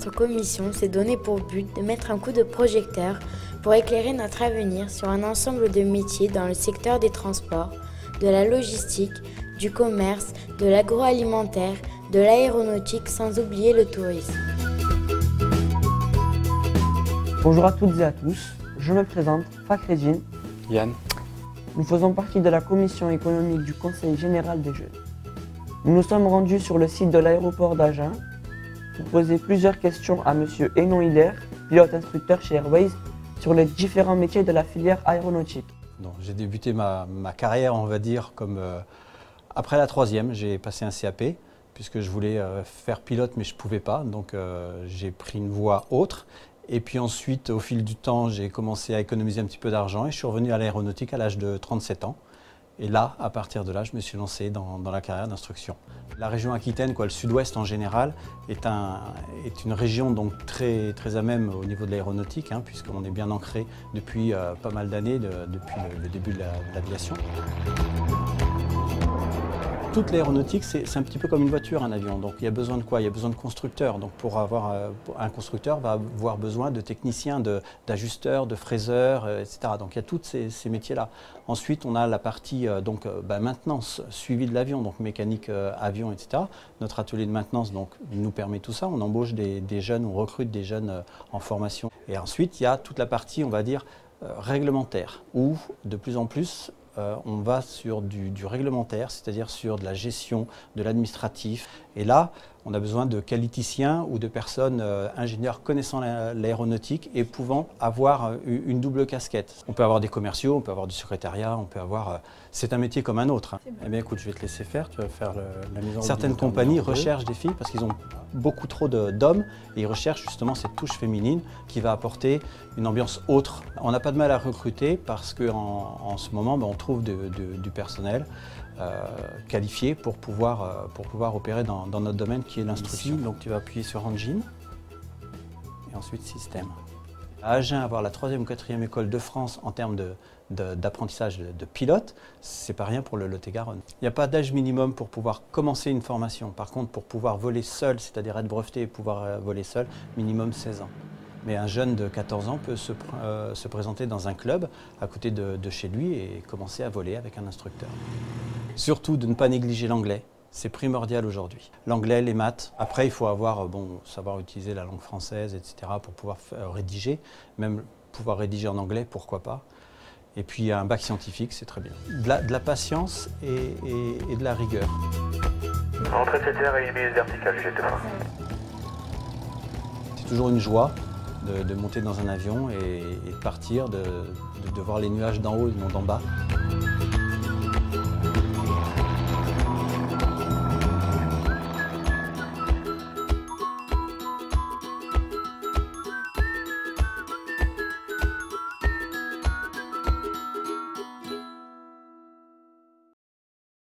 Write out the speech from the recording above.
notre commission s'est donné pour but de mettre un coup de projecteur pour éclairer notre avenir sur un ensemble de métiers dans le secteur des transports, de la logistique, du commerce, de l'agroalimentaire, de l'aéronautique, sans oublier le tourisme. Bonjour à toutes et à tous, je me présente, Fakhreddine. Yann. Nous faisons partie de la commission économique du Conseil général des jeunes. Nous nous sommes rendus sur le site de l'aéroport d'Agen pour poser plusieurs questions à M. Hénon Hiller, pilote instructeur chez Airways, sur les différents métiers de la filière aéronautique. J'ai débuté ma carrière, on va dire, comme après la troisième, j'ai passé un CAP, puisque je voulais faire pilote, mais je ne pouvais pas, donc j'ai pris une voie autre. Et puis ensuite, au fil du temps, j'ai commencé à économiser un petit peu d'argent et je suis revenu à l'aéronautique à l'âge de 37 ans. Et là, à partir de là, je me suis lancé dans la carrière d'instruction. La région Aquitaine, le sud-ouest en général, est une région donc très à même au niveau de l'aéronautique, puisqu'on est bien ancré depuis pas mal d'années, depuis le début de l'aviation. Toute l'aéronautique, c'est un petit peu comme une voiture, un avion. Donc il y a besoin de quoi? Il y a besoin de constructeurs. Donc pour avoir un constructeur va avoir besoin de techniciens, d'ajusteurs, de fraiseurs, etc. Donc il y a tous ces métiers-là. Ensuite, on a la partie maintenance, suivi de l'avion, donc mécanique avion, etc. Notre atelier de maintenance nous permet tout ça. On embauche des jeunes, on recrute des jeunes en formation. Et ensuite, il y a toute la partie, on va dire, réglementaire, où de plus en plus, on va sur du réglementaire, c'est-à-dire sur de la gestion, de l'administratif. Et là, on a besoin de qualiticiens ou de personnes ingénieurs connaissant l'aéronautique et pouvant avoir une double casquette. On peut avoir des commerciaux, on peut avoir du secrétariat, on peut avoir... c'est un métier comme un autre. Eh bien écoute, je vais te laisser faire, tu vas faire la mise en... Certaines compagnies recherchent des filles parce qu'ils ont beaucoup trop d'hommes et ils recherchent justement cette touche féminine qui va apporter une ambiance autre. On n'a pas de mal à recruter parce qu'en ce moment, on trouve du personnel qualifié pour pouvoir opérer dans notre domaine qui est l'instruction. Donc tu vas appuyer sur Engine et ensuite Système. À Agen, avoir la 3e ou 4e école de France en termes d'apprentissage de pilote, c'est pas rien pour le Lot-et-Garonne. Il n'y a pas d'âge minimum pour pouvoir commencer une formation. Par contre, pour pouvoir voler seul, c'est-à-dire être breveté et pouvoir voler seul, minimum 16 ans. Mais un jeune de 14 ans peut se présenter dans un club à côté de chez lui et commencer à voler avec un instructeur. Surtout de ne pas négliger l'anglais, c'est primordial aujourd'hui. L'anglais, les maths, après il faut savoir utiliser la langue française, etc. pour pouvoir rédiger, même pouvoir rédiger en anglais, pourquoi pas. Et puis un bac scientifique, c'est très bien. De la patience et de la rigueur. Entrée de 7h et mise verticale, j'étais pas. C'est toujours une joie de monter dans un avion et de partir, de voir les nuages d'en haut et non d'en bas.